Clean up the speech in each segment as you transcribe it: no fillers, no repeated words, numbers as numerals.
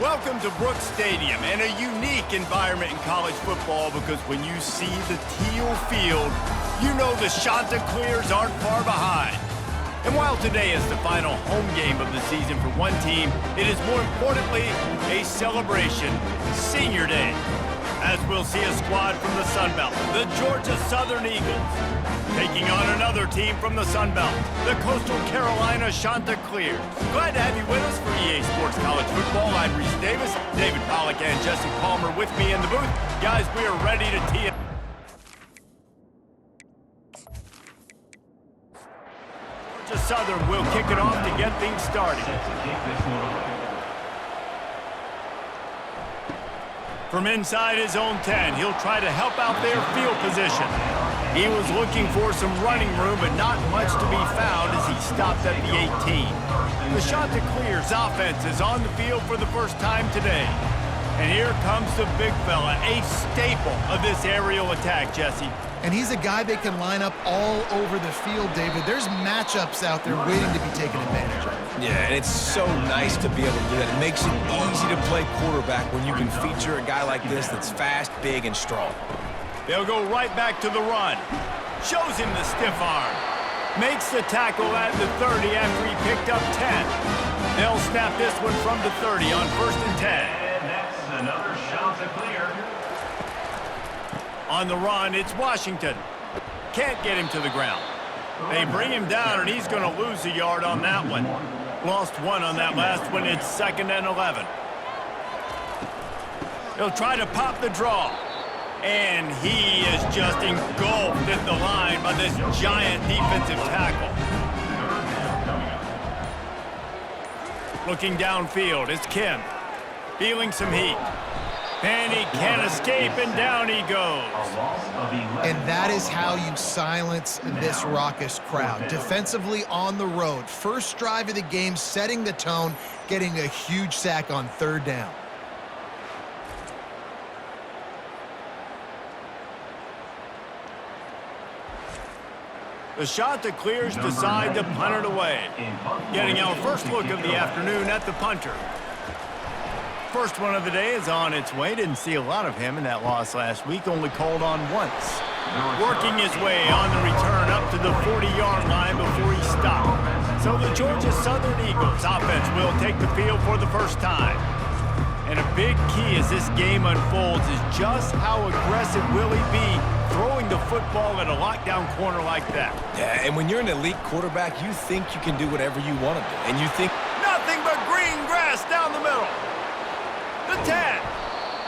Welcome to Brooks Stadium, and a unique environment in college football because when you see the teal field, you know the Chanticleers aren't far behind. And while today is the final home game of the season for one team, it is more importantly a celebration, Senior Day, as we'll see a squad from the Sun Belt, the Georgia Southern Eagles, taking on another team from the Sun Belt, the Coastal Carolina Chanticleers. Glad to have you with us for EA Sports College Football. I'm Reese Davis, David Pollack and Jesse Palmer with me in the booth. Guys, we are ready to tee it. Georgia Southern will kick it off to get things started. From inside his own 10, he'll try to help out their field position. He was looking for some running room, but not much to be found as he stopped at the 18. The Chanticleers offense is on the field for the first time today. And here comes the big fella, a staple of this aerial attack, Jesse. And he's a guy they can line up all over the field, David. There's matchups out there waiting to be taken advantage of. Yeah, and it's so nice to be able to do that. It makes it easy to play quarterback when you can feature a guy like this that's fast, big, and strong. They'll go right back to the run. Shows him the stiff arm. Makes the tackle at the 30 after he picked up 10. They'll snap this one from the 30 on 1st and 10. And that's another Chanticleer. On the run, it's Washington. Can't get him to the ground. They bring him down, and he's going to lose a yard on that one. Lost one on that last one. It's 2nd and 11. He'll try to pop the draw. And he is just engulfed at the line by this giant defensive tackle. Looking downfield, it's Kim. Feeling some heat. And he can't escape, and down he goes. And that is how you silence this raucous crowd. Defensively on the road. First drive of the game, setting the tone, getting a huge sack on 3rd down. The Chanticleers decide to punt it away. Getting our first look of the afternoon at the punter. First one of the day is on its way. Didn't see a lot of him in that loss last week. Only called on once. Working his way on the return up to the 40-yard line before he stopped. So the Georgia Southern Eagles offense will take the field for the first time. And a big key as this game unfolds is just how aggressive will he be throwing the football at a lockdown corner like that. Yeah, and when you're an elite quarterback, you think you can do whatever you want to do. And you think nothing but green grass down the middle. The 10.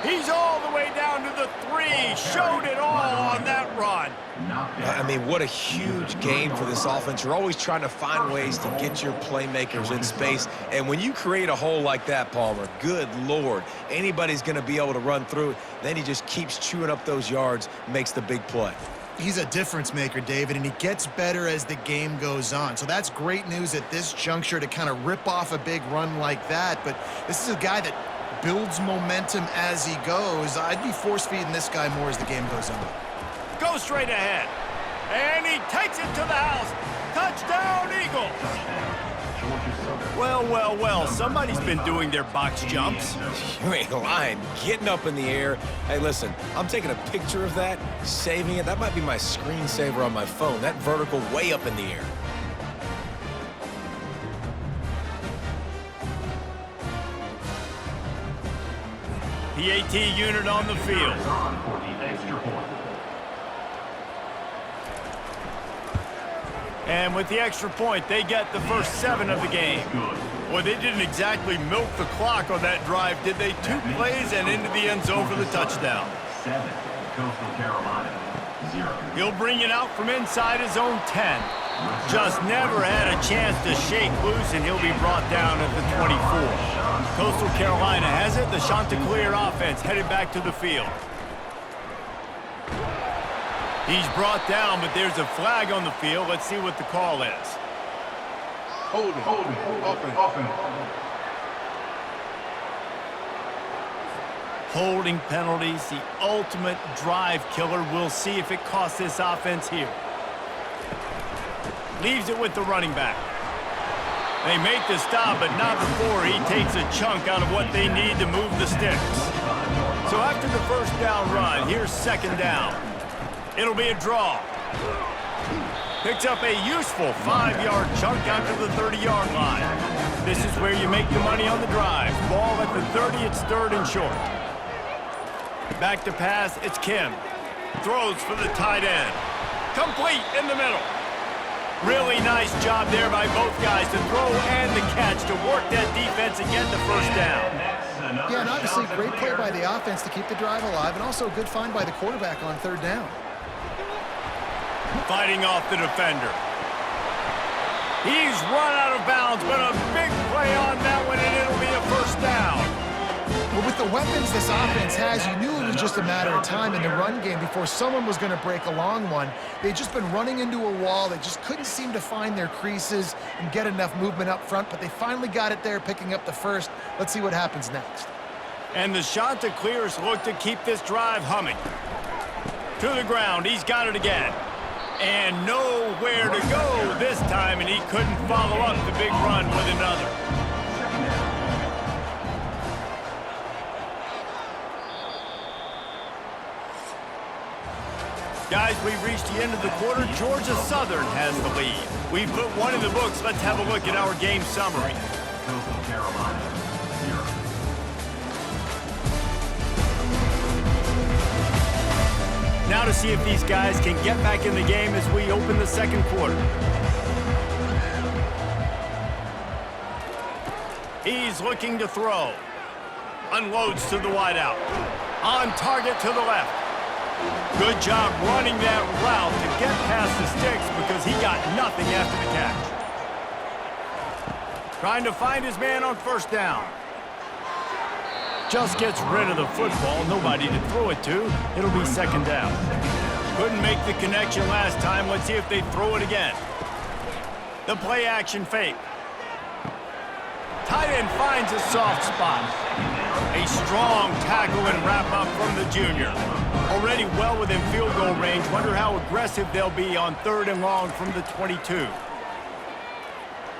He's all the way down to the 3. Showed it all on that run. I mean, what a huge gain for this offense. You're always trying to find ways to get your playmakers in space. And when you create a hole like that, Palmer, good Lord, anybody's going to be able to run through it. Then he just keeps chewing up those yards, makes the big play. He's a difference maker, David, and he gets better as the game goes on. So that's great news at this juncture to kind of rip off a big run like that. But this is a guy that builds momentum as he goes. I'd be force-feeding this guy more as the game goes on. Go straight ahead. And he takes it to the house. Touchdown, Eagles. Well, well, well. Somebody's been doing their box jumps. You ain't lying. Getting up in the air. Hey, listen, I'm taking a picture of that, saving it. That might be my screensaver on my phone. That vertical way up in the air. PAT unit on the field. And with the extra point, they get the first 7 of the game. Well, they didn't exactly milk the clock on that drive, did they? 2 plays and into the end zone for the touchdown. 7, Coastal Carolina, 0. He'll bring it out from inside his own 10. Just never had a chance to shake loose, and he'll be brought down at the 24. Coastal Carolina has it. The Chanticleer offense headed back to the field. He's brought down, but there's a flag on the field. Let's see what the call is. Holding. Holding penalties, the ultimate drive killer. We'll see if it costs this offense here. Leaves it with the running back. They make the stop, but not before he takes a chunk out of what they need to move the sticks. So after the first down run, here's second down. It'll be a draw. Picks up a useful 5-yard chunk out to the 30-yard line. This is where you make the money on the drive. Ball at the 30, it's third and short. Back to pass, it's Kim. Throws for the tight end. Complete in the middle. Really nice job there by both guys to throw and the catch to work that defense and get the first down. Yeah, and obviously great play by the offense to keep the drive alive, and also a good find by the quarterback on third down. Fighting off the defender. He's run out of bounds, but a big play on that one, and it'll be a first down. Well, with the weapons this offense has, you knew it was just a matter of time in the run game before someone was going to break a long one. They'd just been running into a wall. They just couldn't seem to find their creases and get enough movement up front, but they finally got it there, picking up the first. Let's see what happens next. And the Chanticleers look to keep this drive humming. To the ground, he's got it again. And nowhere to go this time, and he couldn't follow up the big run with another. Guys, we've reached the end of the quarter. Georgia Southern has the lead. We've put one in the books. Let's have a look at our game summary. Coastal Carolina, 0. Now to see if these guys can get back in the game as we open the second quarter. He's looking to throw. Unloads to the wideout. On target to the left. Good job running that route to get past the sticks because he got nothing after the catch. Trying to find his man on first down. Just gets rid of the football. Nobody to throw it to. It'll be second down. Couldn't make the connection last time. Let's see if they throw it again. The play action fake. Tight end finds a soft spot. A strong tackle and wrap up from the junior. Already well within field goal range. Wonder how aggressive they'll be on third and long from the 22.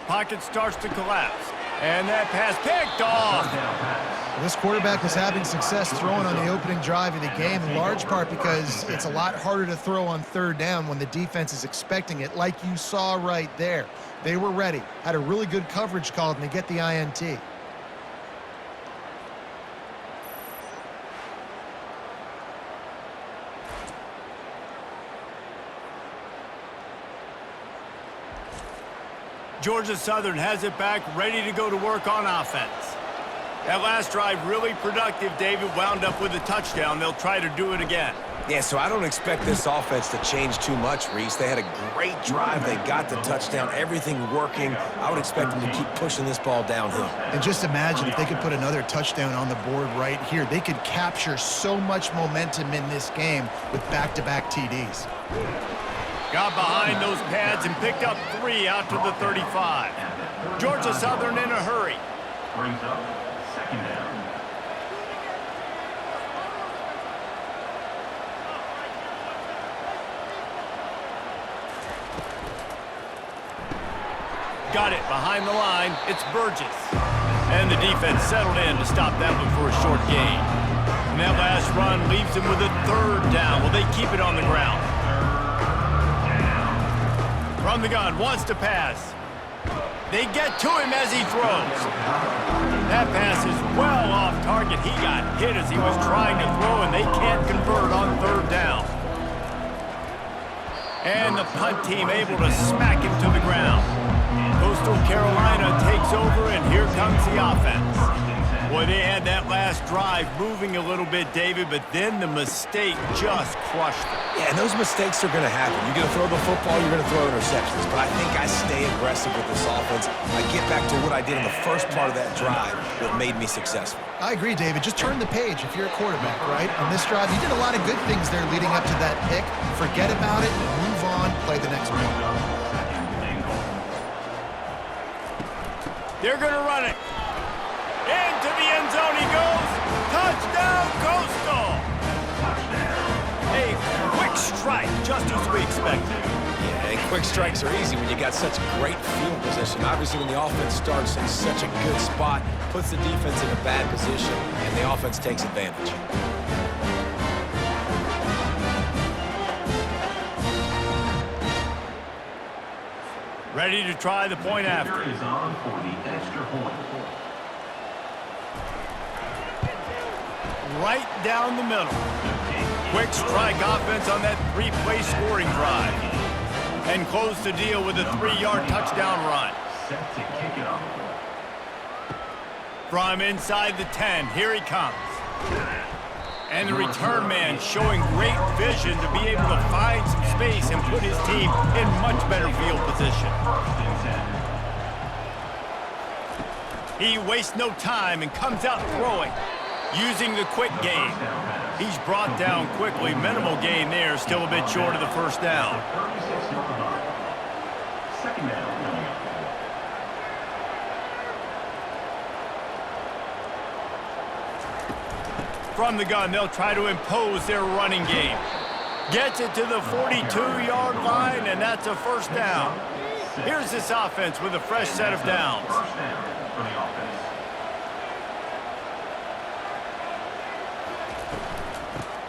Pocket starts to collapse. And that pass picked off. This quarterback is having success throwing on the opening drive of the game, in large part because it's a lot harder to throw on third down when the defense is expecting it, like you saw right there. They were ready, had a really good coverage called, and they get the INT. Georgia Southern has it back, ready to go to work on offense. That last drive really productive. David wound up with a touchdown. They'll try to do it again. Yeah, so I don't expect this offense to change too much, Reese. They had a great drive. They got the touchdown, everything working. I would expect them to keep pushing this ball downhill. And just imagine if they could put another touchdown on the board right here. They could capture so much momentum in this game with back-to-back TDs. Got behind those pads and picked up 3 out to the 35. Georgia Southern in a hurry. Brings up second down. Got it behind the line. It's Burgess. And the defense settled in to stop that one for a short gain. And that last run leaves them with a third down. Will they keep it on the ground? From the gun, wants to pass. They get to him as he throws. That pass is well off target. He got hit as he was trying to throw, and they can't convert on third down. And the punt team able to smack him to the ground. Coastal Carolina takes over, and here comes the offense. Boy, they had that last drive moving a little bit, David, but then the mistake just crushed them. Yeah, and those mistakes are going to happen. You're going to throw the football, you're going to throw interceptions. But I think I stay aggressive with this offense. I get back to what I did in the first part of that drive that made me successful. I agree, David. Just turn the page if you're a quarterback, right? On this drive, you did a lot of good things there leading up to that pick. Forget about it, move on, play the next play. They're going to run it. Into the end zone he goes. Touchdown, Coastal. A quick strike, just as we expected. Yeah, a quick strikes are easy when you got such great field position. Obviously, when the offense starts in such a good spot, puts the defense in a bad position, and the offense takes advantage. Ready to try the point after. Kicker is on for the extra point. Right down the middle. Quick strike offense on that three-play scoring drive. And close the deal with a 3-yard touchdown run. Set to kick it off. From inside the 10, here he comes. And the return man showing great vision to be able to find some space and put his team in much better field position. First and 10. He wastes no time and comes out throwing, using the quick game. He's brought down quickly. Minimal gain there, still a bit short of the first down. 36-yard line. Second down. From the gun, they'll try to impose their running game. Gets it to the 42-yard line, and that's a first down. Here's this offense with a fresh set of downs. First down for the offense.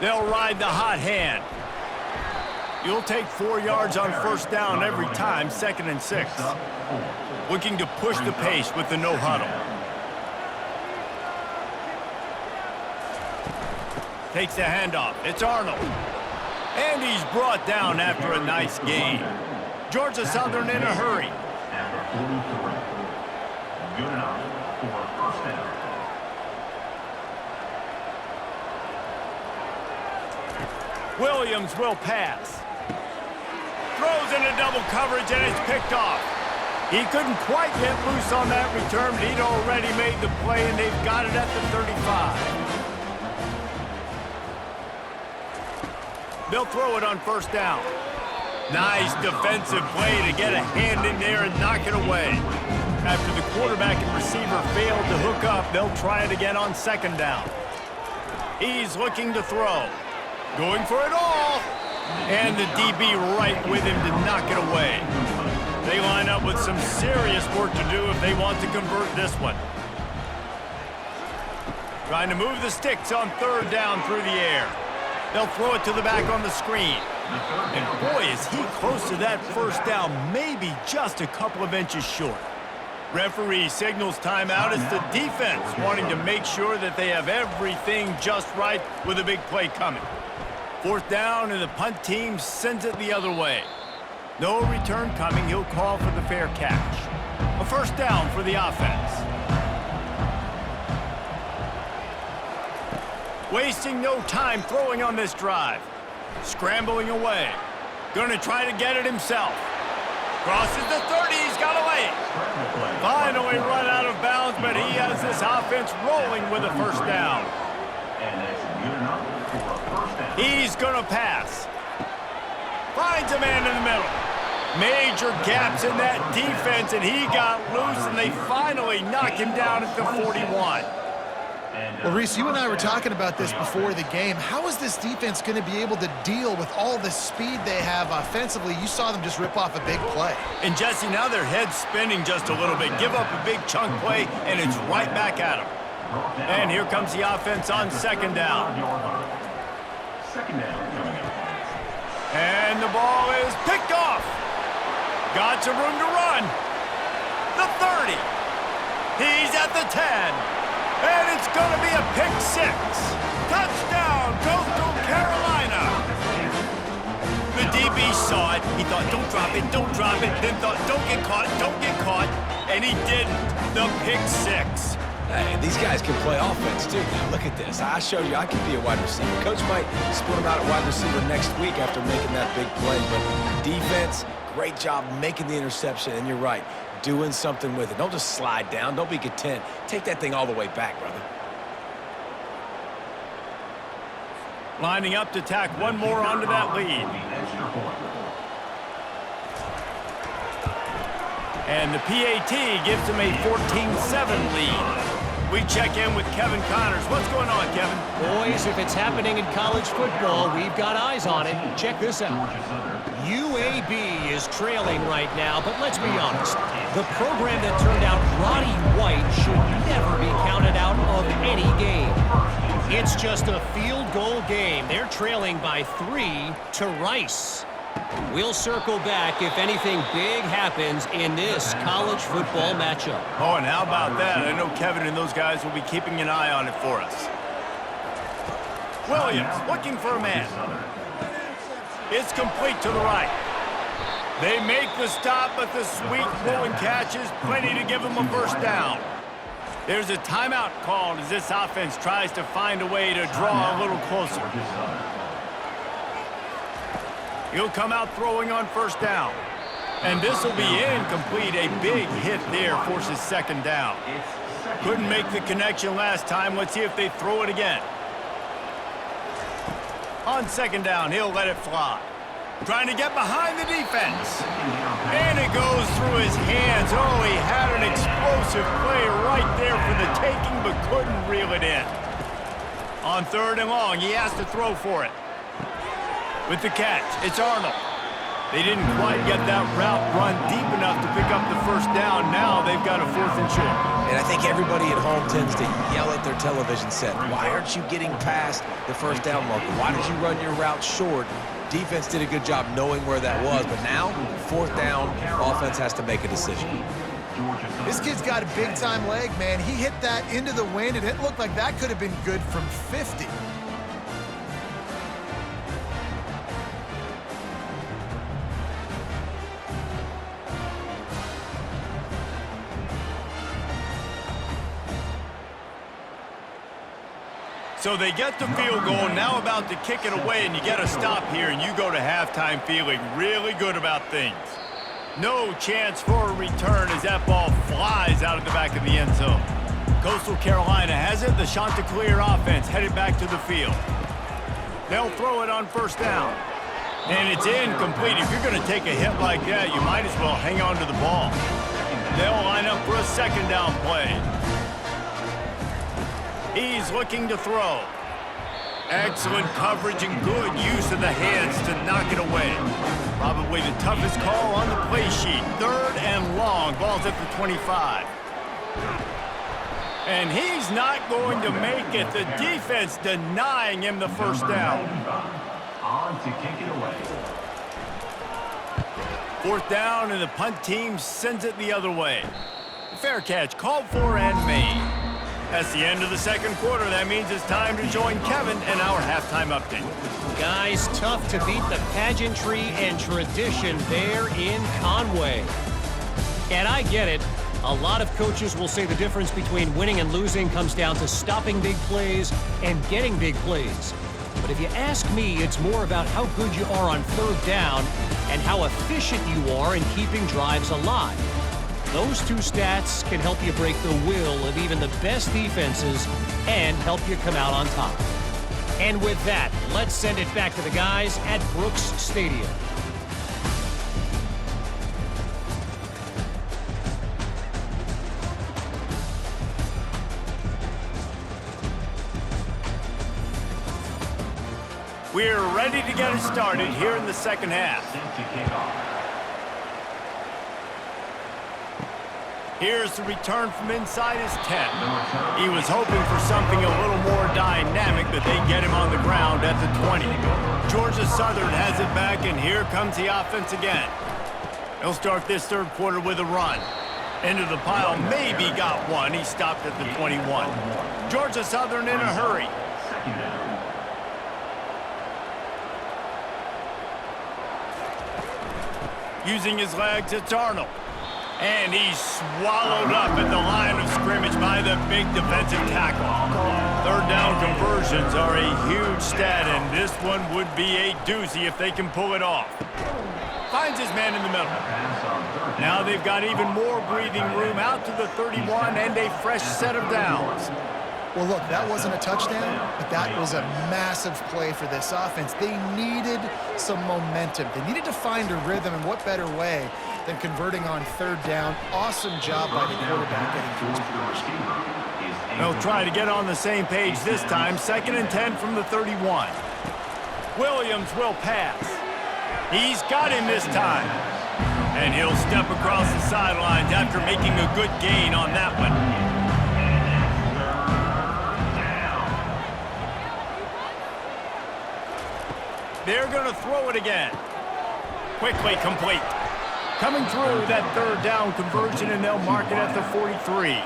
They'll ride the hot hand. You'll take 4 yards on first down every time, 2nd and 6. Looking to push the pace with the no huddle. Takes the handoff. It's Arnold. And he's brought down after a nice gain. Georgia Southern in a hurry. At the 43. Good enough for first down. Williams will pass. Throws into double coverage and it's picked off. He couldn't quite get loose on that return, but he'd already made the play and they've got it at the 35. They'll throw it on first down. Nice defensive play to get a hand in there and knock it away. After the quarterback and receiver failed to hook up, they'll try it again on second down. He's looking to throw. Going for it all. And the DB right with him to knock it away. They line up with some serious work to do if they want to convert this one. Trying to move the sticks on third down through the air. They'll throw it to the back on the screen. And boy, is he close to that first down, maybe just a couple of inches short. Referee signals timeout. It's the defense wanting to make sure that they have everything just right with a big play coming. Fourth down, and the punt team sends it the other way. No return coming. He'll call for the fair catch. A first down for the offense. Wasting no time throwing on this drive. Scrambling away. Gonna try to get it himself. Crosses the 30, he's got away. Finally run out of bounds, but he has this offense rolling with a first down. And that's good enough for a first down. He's gonna pass. Finds a man in the middle. Major gaps in that defense, and he got loose, and they finally knock him down at the 41. Well, Reese, you and I were talking about this before the game. How is this defense going to be able to deal with all the speed they have offensively? You saw them just rip off a big play. And Jesse, now their head's spinning just a little bit. Give up a big chunk play, and it's right back at them. And here comes the offense on second down. Second down coming up. And the ball is picked off. Got some room to run. The 30. He's at the 10. And it's going to be a pick six. Touchdown, Coastal Carolina. The DB saw it. He thought, don't drop it, don't drop it. Then thought, don't get caught, don't get caught. And he didn't. The pick six. Hey, these guys can play offense, too. Now, look at this. I showed you I can be a wide receiver. Coach might split him out at wide receiver next week after making that big play. But defense, great job making the interception. And you're right. Doing something with it. Don't just slide down. Don't be content. Take that thing all the way back, brother. Lining up to tack one more onto that lead. And the PAT gives them a 14-7 lead. We check in with Kevin Connors. What's going on, Kevin? Boys, if it's happening in college football, we've got eyes on it. Check this out. UAB is trailing right now, but let's be honest. The program that turned out Roddy White should never be counted out of any game. It's just a field goal game. They're trailing by 3 to Rice. We'll circle back if anything big happens in this college football matchup. Oh, and how about that? I know Kevin and those guys will be keeping an eye on it for us. Williams looking for a man. It's complete to the right. They make the stop, but the sweet pull and catch is plenty to give them a first down. There's a timeout called as this offense tries to find a way to draw a little closer. He'll come out throwing on first down. And this will be incomplete. A big hit there forces second down. Couldn't make the connection last time. Let's see if they throw it again. On second down, he'll let it fly. Trying to get behind the defense. And it goes through his hands. Oh, he had an explosive play right there for the taking, but couldn't reel it in. On third and long, he has to throw for it. With the catch, it's Arnold. They didn't quite get that route run deep enough to pick up the first down. Now they've got a 4th and short. And I think everybody at home tends to yell at their television set. Why aren't you getting past the first down marker? Why did you run your route short? Defense did a good job knowing where that was, but now, 4th down, offense has to make a decision. This kid's got a big-time leg, man. He hit that into the wind, and it looked like that could have been good from 50. So they get the field goal, now about to kick it away, and you get a stop here, and you go to halftime feeling really good about things. No chance for a return as that ball flies out of the back of the end zone. Coastal Carolina has it. The Chanticleer offense headed back to the field. They'll throw it on first down. And it's incomplete. If you're going to take a hit like that, you might as well hang on to the ball. They'll line up for a second down play. He's looking to throw. Excellent coverage and good use of the hands to knock it away. Probably the toughest call on the play sheet. 3rd and long. Ball's at the 25. And he's not going to make it. The defense denying him the first down. On to kick it away. 4th down, and the punt team sends it the other way. Fair catch called for and made. That's the end of the second quarter. That means it's time to join Kevin and our halftime update. Guys, tough to beat the pageantry and tradition there in Conway. And I get it. A lot of coaches will say the difference between winning and losing comes down to stopping big plays and getting big plays. But if you ask me, it's more about how good you are on 3rd down and how efficient you are in keeping drives alive. Those two stats can help you break the will of even the best defenses and help you come out on top. And with that, let's send it back to the guys at Brooks Stadium. We're ready to get it started here in the second half. Here's the return from inside his 10. He was hoping for something a little more dynamic, but they get him on the ground at the 20. Georgia Southern has it back, and here comes the offense again. He'll start this 3rd quarter with a run. Into the pile, maybe got one. He stopped at the 21. Georgia Southern in a hurry. Using his legs, it's Arnold. And he's swallowed up at the line of scrimmage by the big defensive tackle. 3rd down conversions are a huge stat, and this one would be a doozy if they can pull it off. Finds his man in the middle. Now they've got even more breathing room out to the 31 and a fresh set of downs. Well, look, that wasn't a touchdown, but that was a massive play for this offense. They needed some momentum. They needed to find a rhythm, and what better way than converting on 3rd down. Awesome job by the quarterback getting to his position. They'll try to get on the same page this time. 2nd and 10 from the 31. Williams will pass. He's got him this time. And he'll step across the sidelines after making a good gain on that one. They're going to throw it again. Quickly complete. Coming through that 3rd down conversion, and they'll mark it at the 43.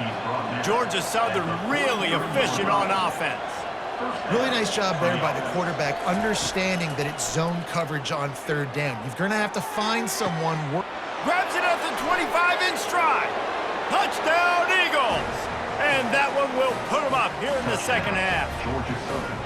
Georgia Southern really efficient on offense. Really nice job there by the quarterback, understanding that it's zone coverage on 3rd down. You're going to have to find someone. Grabs it at the 25 in stride. Touchdown, Eagles! And that one will put them up here in the 2nd half. Georgia Southern.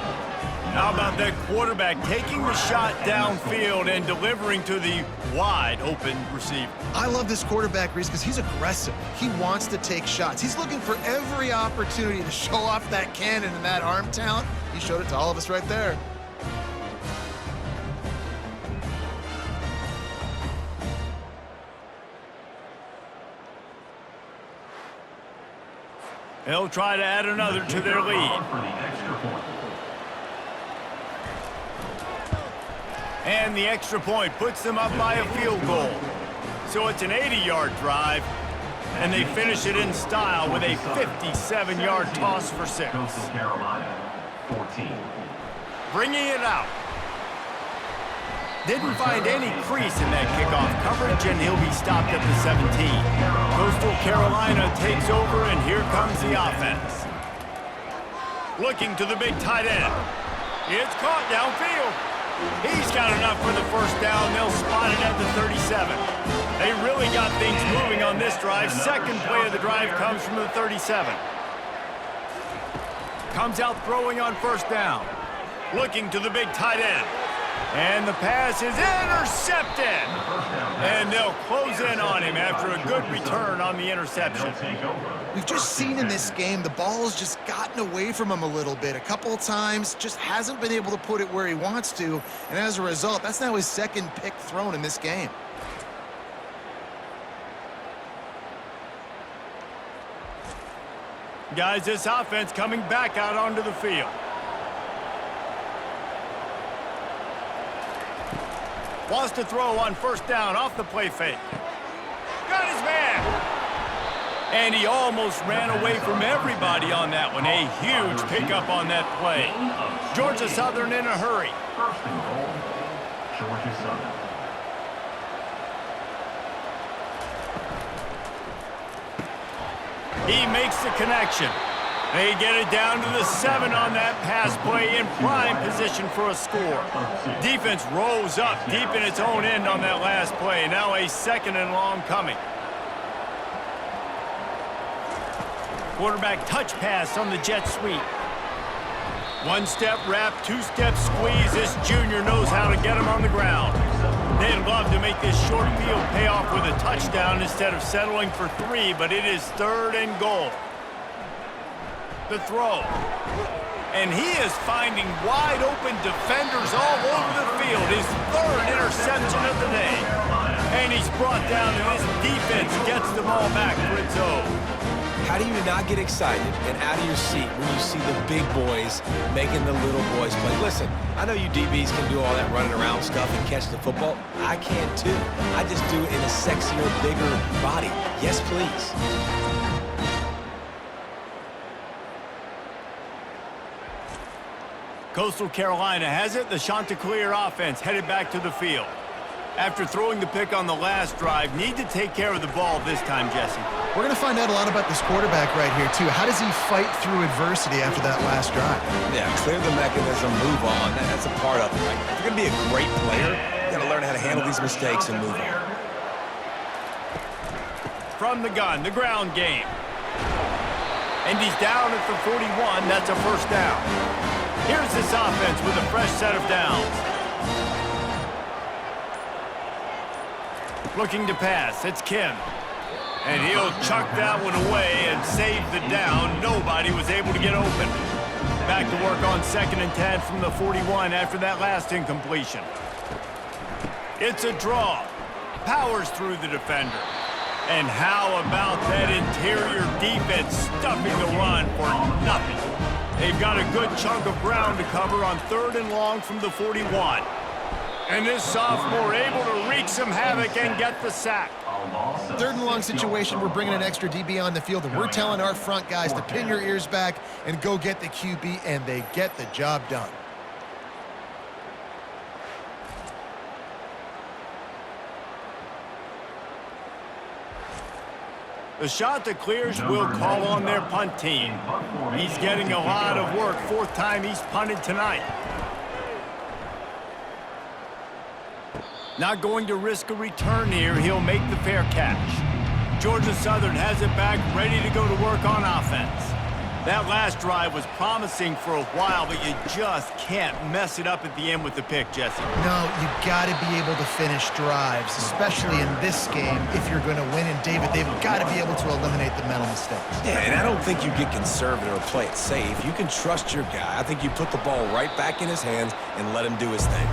How about that quarterback taking the shot downfield and delivering to the wide-open receiver? I love this quarterback, Reese, because he's aggressive. He wants to take shots. He's looking for every opportunity to show off that cannon and that arm talent. He showed it to all of us right there. They'll try to add another to their lead. And the extra point puts them up by a field goal. So it's an 80-yard drive, and they finish it in style with a 57-yard toss for 6. Coastal Carolina, 14. Bringing it out. Didn't find any crease in that kickoff coverage, and he'll be stopped at the 17. Coastal Carolina takes over, and here comes the offense. Looking to the big tight end. It's caught downfield. He's got enough for the 1st down. They'll spot it at the 37. They really got things moving on this drive. 2nd play of the drive comes from the 37. Comes out throwing on 1st down. Looking to the big tight end. And the pass is intercepted. And they'll close in on him after a good return on the interception. We've just seen in this game the ball has just gotten away from him a little bit. A couple of times, just hasn't been able to put it where he wants to. And as a result, that's now his 2nd pick thrown in this game. Guys, this offense coming back out onto the field. Wants to throw on 1st down off the play fake. Got his man. And he almost ran away from everybody on that one. A huge pickup on that play. Georgia Southern in a hurry. 1st and goal, Georgia Southern. He makes the connection. They get it down to the 7 on that pass play in prime position for a score. Defense rose up deep in its own end on that last play. Now a 2nd and long coming. Quarterback touch pass on the jet sweep. 1-step wrap, 2-step squeeze. This junior knows how to get him on the ground. They'd love to make this short field pay off with a touchdown instead of settling for 3, but it is 3rd and goal. The throw. And he is finding wide open defenders all over the field. His 3rd interception of the day. And he's brought down, and his defense gets the ball back for its own. How do you not get excited and out of your seat when you see the big boys making the little boys play? Listen, I know you DBs can do all that running around stuff and catch the football. I can too. I just do it in a sexier, bigger body. Yes, please. Coastal Carolina has it. The Chanticleer offense headed back to the field. After throwing the pick on the last drive, need to take care of the ball this time, Jesse. We're going to find out a lot about this quarterback right here, too. How does he fight through adversity after that last drive? Yeah, clear the mechanism, move on. That's a part of it, right? If you're going to be a great player, you got to learn how to handle these mistakes and move on. From the gun, the ground game. And he's down at the 41. That's a 1st down. Here's this offense with a fresh set of downs. Looking to pass, it's Kim. And he'll chuck that one away and save the down. Nobody was able to get open. Back to work on 2nd and 10 from the 41 after that last incompletion. It's a draw. Powers through the defender. And how about that interior defense stuffing the run for nothing? They've got a good chunk of ground to cover on 3rd and long from the 41. And this sophomore able to wreak some havoc and get the sack. 3rd and long situation, we're bringing an extra DB on the field, and we're telling our front guys to pin your ears back and go get the QB, and they get the job done. The Chanticleers will call on their punt team. He's getting a lot of work, 4th time he's punted tonight. Not going to risk a return here. He'll make the fair catch. Georgia Southern has it back, ready to go to work on offense. That last drive was promising for a while, but you just can't mess it up at the end with the pick, Jesse. No, you got to be able to finish drives, especially in this game if you're going to win. And David, they've got to be able to eliminate the mental mistakes. Yeah, and I don't think you get conservative or play it safe. You can trust your guy. I think you put the ball right back in his hands and let him do his thing.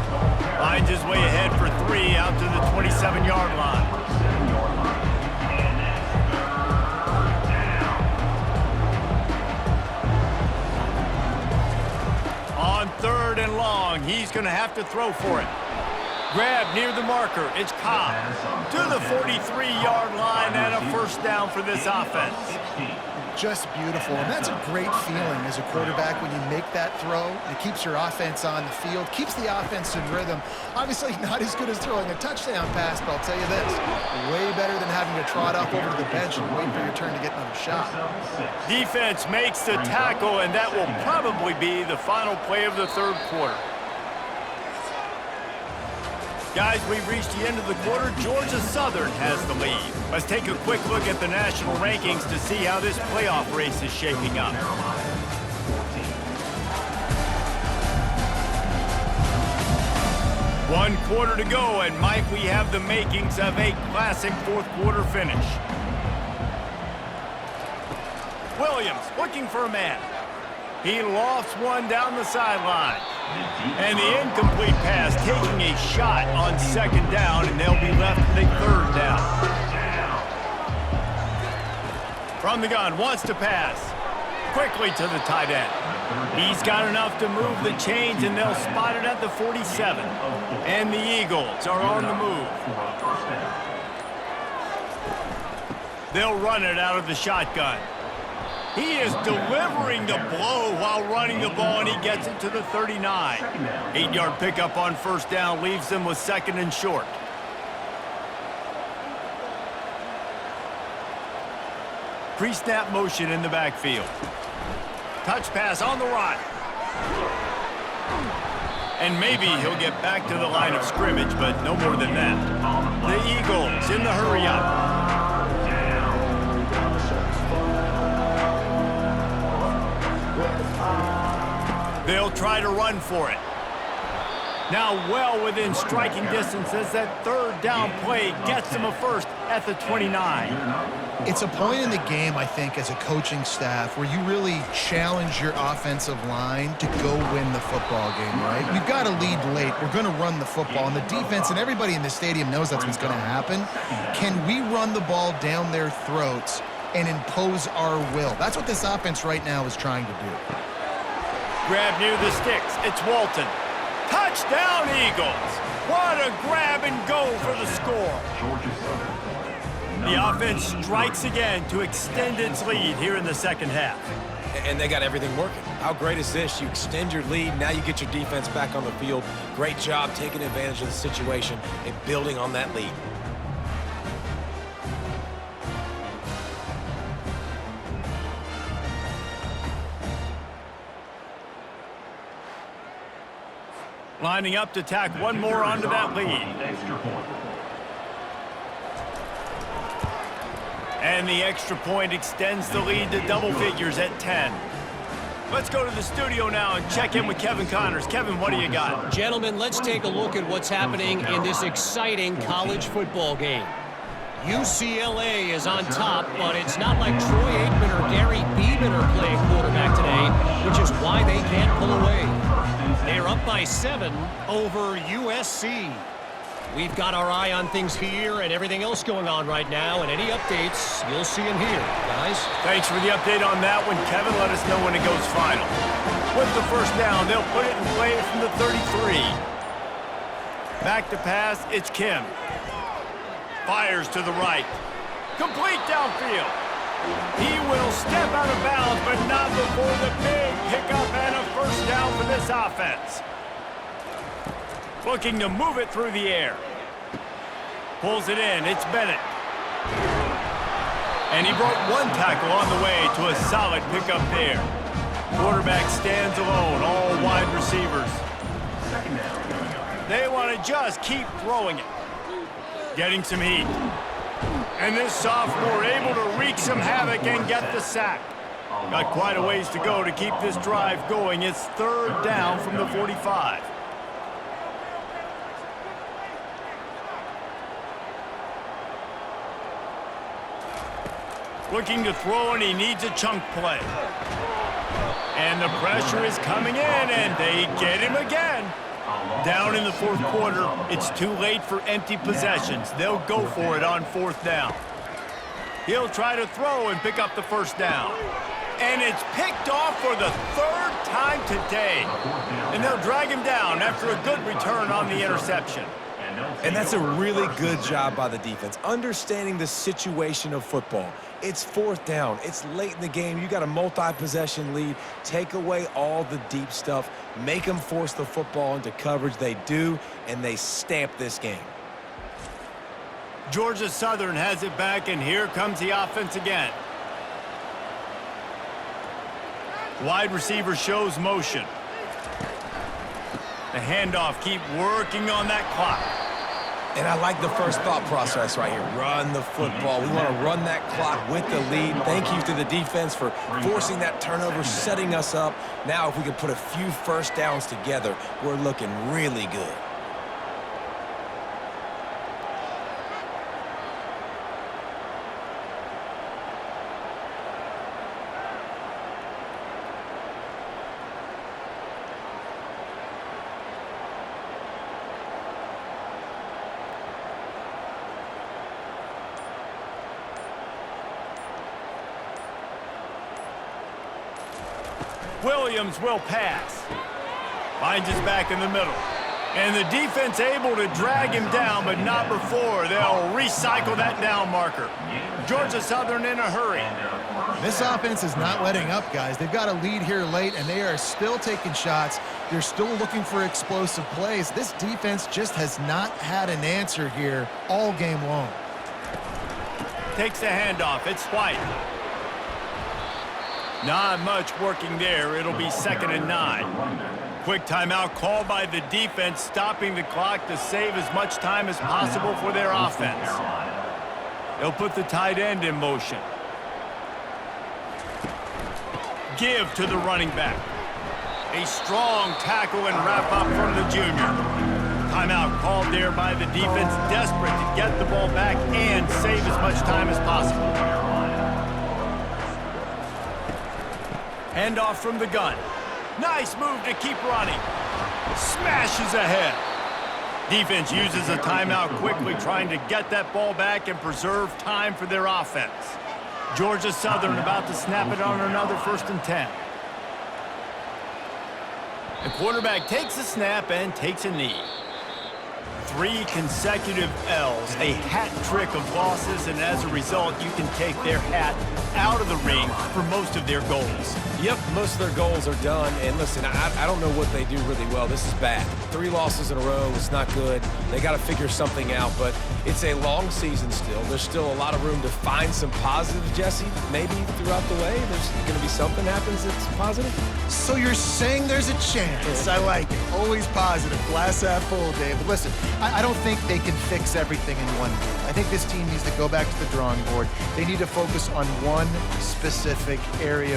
Finds his way ahead for 3 out to the 27-yard line. On 3rd and long, he's going to have to throw for it. Grab near the marker. It's Cobb to the 43-yard line and a 1st down for this offense. Just beautiful, and that's a great feeling as a quarterback when you make that throw. It keeps your offense on the field, keeps the offense in rhythm. Obviously not as good as throwing a touchdown pass, but I'll tell you this, way better than having to trot up over to the bench and wait for your turn to get another shot. Defense makes the tackle, and that will probably be the final play of the 3rd quarter. Guys, we've reached the end of the quarter. Georgia Southern has the lead. Let's take a quick look at the national rankings to see how this playoff race is shaping up. One quarter to go, and might we have the makings of a classic 4th quarter finish. Williams looking for a man. He lofts one down the sideline. And the incomplete pass taking a shot on 2nd down, and they'll be left with a 3rd down. From the gun, wants to pass. Quickly to the tight end. He's got enough to move the chains, and they'll spot it at the 47. And the Eagles are on the move. They'll run it out of the shotgun. He is delivering the blow while running the ball, and he gets it to the 39. 8-yard pickup on 1st down leaves them with 2nd and short. Pre-snap motion in the backfield. Touch pass on the run. And maybe he'll get back to the line of scrimmage, but no more than that. The Eagles in the hurry-up. They'll try to run for it. Now well within striking distance as that 3rd down play gets them a 1st at the 29. It's a point in the game, I think, as a coaching staff where you really challenge your offensive line to go win the football game, right? We've got to lead late. We're going to run the football. And the defense and everybody in the stadium knows that's what's going to happen. Can we run the ball down their throats and impose our will? That's what this offense right now is trying to do. Grab near the sticks. It's Walton. Touchdown, Eagles! What a grab and go for the score. The offense strikes again to extend its lead here in the 2nd half. And they got everything working. How great is this? You extend your lead. Now you get your defense back on the field. Great job taking advantage of the situation and building on that lead. Lining up to tack one more onto that lead. And the extra point extends the lead to double figures at 10. Let's go to the studio now and check in with Kevin Connors. Kevin, what do you got? Gentlemen, let's take a look at what's happening in this exciting college football game. UCLA is on top, but it's not like Troy Aikman or Gary Beeman are playing quarterback today, which is why they can't pull away. They're up by 7 over USC. We've got our eye on things here and everything else going on right now, and any updates, you'll see them here, guys. Thanks for the update on that one, Kevin. Let us know when it goes final. With the first down, they'll put it in play from the 33. Back to pass, it's Kim. Fires to the right. Complete downfield. He will step out of bounds, but not before the big pickup and a first down for this offense. Looking to move it through the air. Pulls it in. It's Bennett. And he broke one tackle on the way to a solid pickup there. Quarterback stands alone, all wide receivers. They want to just keep throwing it. Getting some heat. And this sophomore able to wreak some havoc and get the sack. Got quite a ways to go to keep this drive going. It's third down from the 45. Looking to throw, and he needs a chunk play. And the pressure is coming in, and they get him again. Down in the fourth quarter, it's too late for empty possessions. They'll go for it on fourth down. He'll try to throw and pick up the first down. And it's picked off for the third time today. And they'll drag him down after a good return on the interception. And that's a really good job by the defense, understanding the situation of football. It's fourth down. It's late in the game. You got a multi-possession lead. Take away all the deep stuff. Make them force the football into coverage. They do, and they stamp this game. Georgia Southern has it back, and here comes the offense again. Wide receiver shows motion. The handoff, keep working on that clock. And I like the first thought process right here. Run the football. We want to run that clock with the lead. Thank you to the defense for forcing that turnover, setting us up. Now if we can put a few first downs together, we're looking really good. Williams will pass. Finds his back in the middle. And the defense able to drag him down, but not before. They'll recycle that down marker. Georgia Southern in a hurry. This offense is not letting up, guys. They've got a lead here late, and they are still taking shots. They're still looking for explosive plays. This defense just has not had an answer here all game long. Takes the handoff. It's White. Not much working there. It'll be 2nd and 9. Quick timeout called by the defense, stopping the clock to save as much time as possible for their offense. They'll put the tight end in motion. Give to the running back. A strong tackle and wrap up from the junior. Timeout called there by the defense, desperate to get the ball back and save as much time as possible. Handoff from the gun. Nice move to keep running. Smashes ahead. Defense uses a timeout quickly, trying to get that ball back and preserve time for their offense. Georgia Southern about to snap it on another 1st and 10. The quarterback takes a snap and takes a knee. 3 consecutive L's, a hat trick of losses, and as a result, you can take their hat out of the ring for most of their goals. Yep, most of their goals are done. And listen, I don't know what they do really well. This is bad. 3 losses in a row. It's not good. They got to figure something out, but it's a long season still. There's still a lot of room to find some positives, Jesse. Maybe throughout the way, there's going to be something happens that's positive. So you're saying there's a chance. I like it. Always positive. Glass half full, Dave. But listen, I don't think they can fix everything in one game. I think this team needs to go back to the drawing board. They need to focus on one specific area of